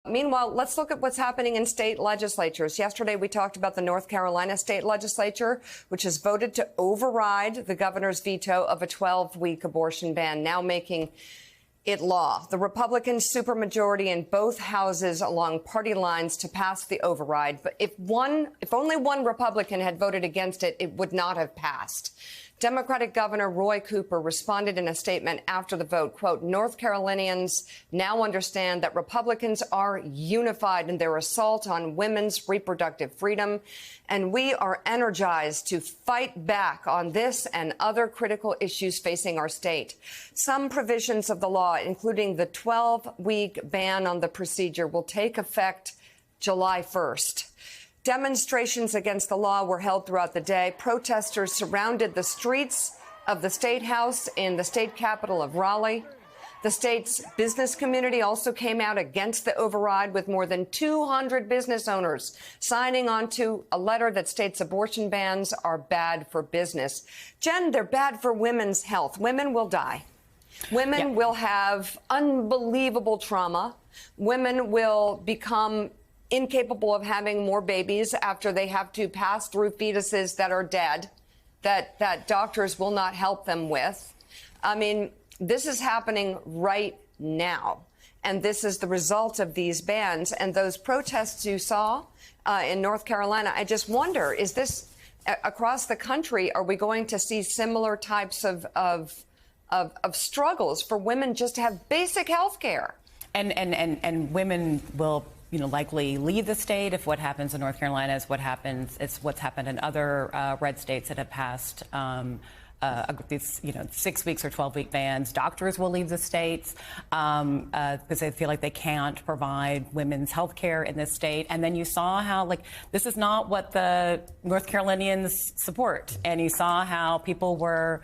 Meanwhile, let's look at what's happening in state legislatures. Yesterday, we talked about the North Carolina state legislature, which has voted to override the governor's veto of a 12-week abortion ban, now making it law. The Republicans supermajority in both houses along party lines to pass the override. But if only one Republican had voted against it, it would not have passed. Democratic Governor Roy Cooper responded in a statement after the vote, quote, North Carolinians now understand that Republicans are unified in their assault on women's reproductive freedom, and we are energized to fight back on this and other critical issues facing our state. Some provisions of the law, including the 12-week ban on the procedure, will take effect July 1st. Demonstrations against the law were held throughout the day. Protesters surrounded the streets of the State House in the state capital of Raleigh. The state's business community also came out against the override, with more than 200 business owners signing on to a letter that states abortion bans are bad for business. Jen, they're bad for women's health. Women will die. Women will have unbelievable trauma. Women will become incapable of having more babies after they have to pass through fetuses that are dead, that doctors will not help them with. I mean, this is happening right now. And this is the result of these bans and those protests you saw in North Carolina. I just wonder, is this across the country? Are we going to see similar types of struggles for women just to have basic health care? And women will likely leave the state if what happens in North Carolina is what's happened in other red states that have passed these 6 weeks or 12-week bans. Doctors will leave the states because they feel like they can't provide women's health care in this state. And then you saw how this is not what the North Carolinians support. And you saw how people were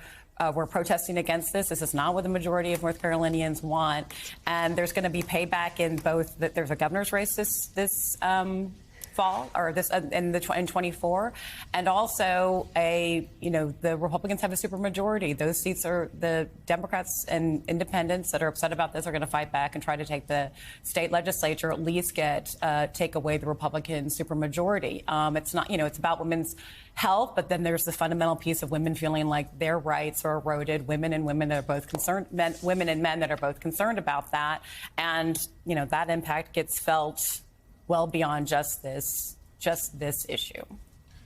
protesting against this. This is not what the majority of North Carolinians want. And there's going to be payback in both. There's a governor's race this fall, or in 24, and also the Republicans have a supermajority. Those seats are the Democrats and independents that are upset about this are going to fight back and try to take the state legislature, at least take away the Republican supermajority. It's not, it's about women's health, but then there's the fundamental piece of women feeling like their rights are eroded. Women and men that are both concerned about that, and that impact gets felt well beyond just this issue.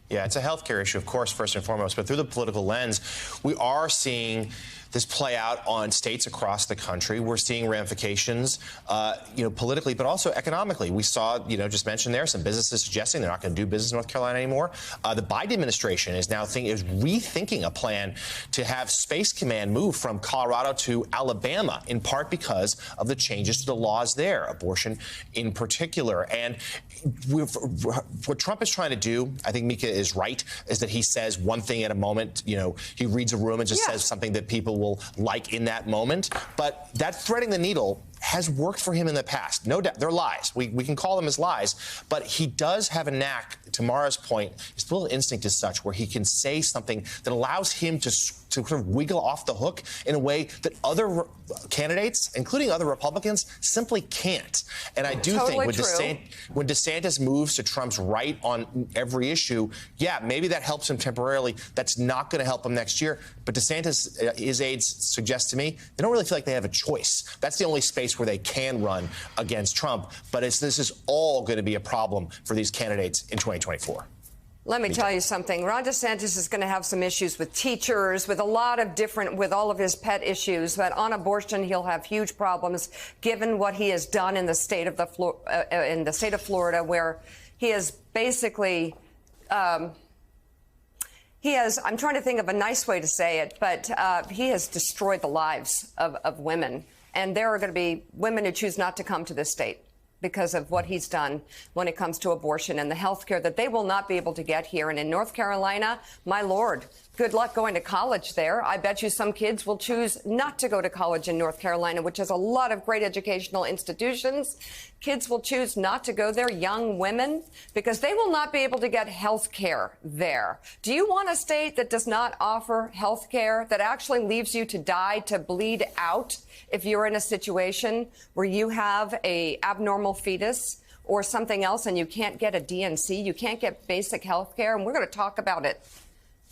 Yeah, it's a healthcare issue, of course, first and foremost, but through the political lens, we are seeing this play out on states across the country. We're seeing ramifications, politically, but also economically. We saw, just mentioned there, some businesses suggesting they're not going to do business in North Carolina anymore. The Biden administration is now rethinking a plan to have Space Command move from Colorado to Alabama, in part because of the changes to the laws there, abortion in particular. And what Trump is trying to do, I think Mika is right, is that he says one thing at a moment. He reads a room and just says something that people will like in that moment. But that threading the needle has worked for him in the past. No doubt. They're lies. We can call them as lies. But he does have a knack, to Mara's point, his little instinct is such where he can say something that allows him to sort of wiggle off the hook in a way that other candidates, including other Republicans, simply can't. And I do think when DeSantis moves to Trump's right on every issue, maybe that helps him temporarily. That's not going to help him next year. But DeSantis, his aides suggest to me, they don't really feel like they have a choice. That's the only space where they can run against Trump. But this is all going to be a problem for these candidates in 2024. Let me tell you something. Ron DeSantis is going to have some issues with teachers, with with all of his pet issues. But on abortion, he'll have huge problems, given what he has done in the state of Florida, where he has basically, I'm trying to think of a nice way to say it, but he has destroyed the lives of women. And there are going to be women who choose not to come to this state because of what he's done when it comes to abortion and the health care that they will not be able to get here. And in North Carolina, my Lord, Good luck going to college there. I bet you some kids will choose not to go to college in North Carolina, which has a lot of great educational institutions. Kids will choose not to go there, young women, because they will not be able to get health care there. Do you want a state that does not offer health care, that actually leaves you to die, to bleed out if you're in a situation where you have a abnormal fetus or something else and you can't get a DNC, you can't get basic health care? And we're going to talk about it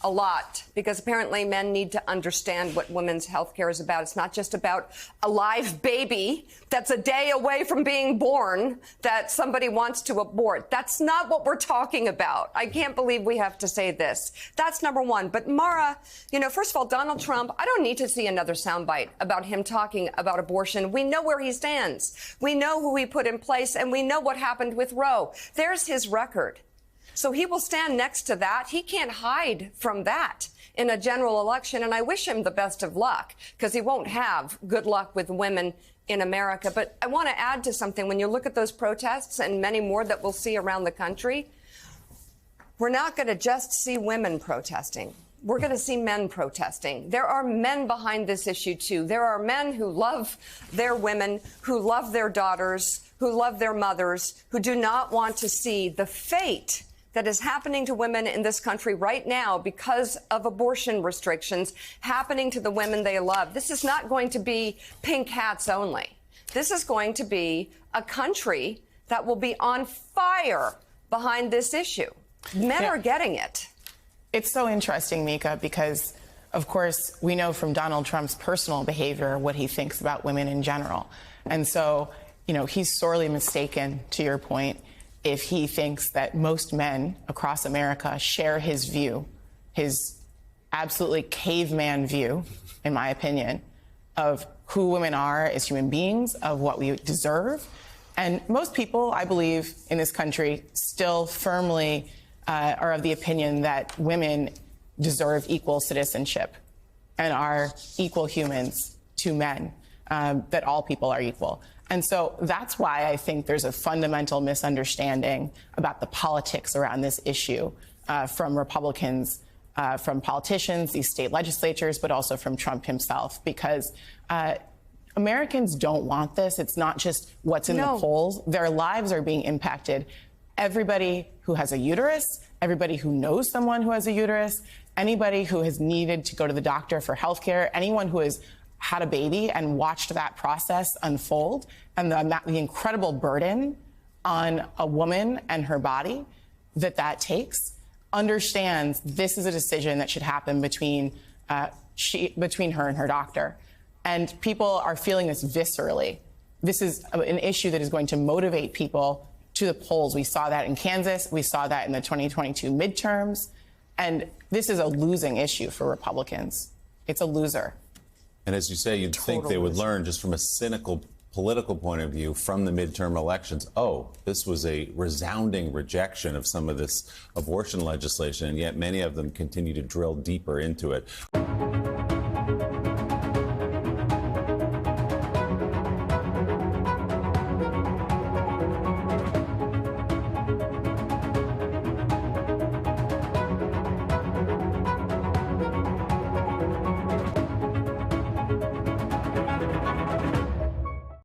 a lot, because apparently men need to understand what women's health care is about. It's not just about a live baby that's a day away from being born that somebody wants to abort. That's not what we're talking about. I can't believe we have to say this. That's number one. But Mara, first of all, Donald Trump, I don't need to see another soundbite about him talking about abortion. We know where he stands. We know who he put in place, and we know what happened with Roe. There's his record. So he will stand next to that. He can't hide from that in a general election. And I wish him the best of luck, because he won't have good luck with women in America. But I want to add to something. When you look at those protests and many more that we'll see around the country, we're not going to just see women protesting. We're going to see men protesting. There are men behind this issue, too. There are men who love their women, who love their daughters, who love their mothers, who do not want to see the fate that is happening to women in this country right now because of abortion restrictions happening to the women they love. This is not going to be pink hats only. This is going to be a country that will be on fire behind this issue. Men are getting it. It's so interesting, Mika, because, of course, we know from Donald Trump's personal behavior what he thinks about women in general. And so, he's sorely mistaken, to your point, if he thinks that most men across America share his view, his absolutely caveman view, in my opinion, of who women are as human beings, of what we deserve. And most people, I believe, in this country still firmly are of the opinion that women deserve equal citizenship and are equal humans to men, that all people are equal. And so that's why I think there's a fundamental misunderstanding about the politics around this issue from Republicans, from politicians, these state legislatures, but also from Trump himself, because Americans don't want this. It's not just what's in the polls. Their lives are being impacted. Everybody who has a uterus, everybody who knows someone who has a uterus, anybody who has needed to go to the doctor for health care, anyone who has had a baby and watched that process unfold, and the incredible burden on a woman and her body that takes, understands this is a decision that should happen between her and her doctor. And people are feeling this viscerally. This is an issue that is going to motivate people to the polls. We saw that in Kansas. We saw that in the 2022 midterms. And this is a losing issue for Republicans. It's a loser. And as you say, you'd think they would learn just from a cynical political point of view from the midterm elections, oh, this was a resounding rejection of some of this abortion legislation, and yet many of them continue to drill deeper into it.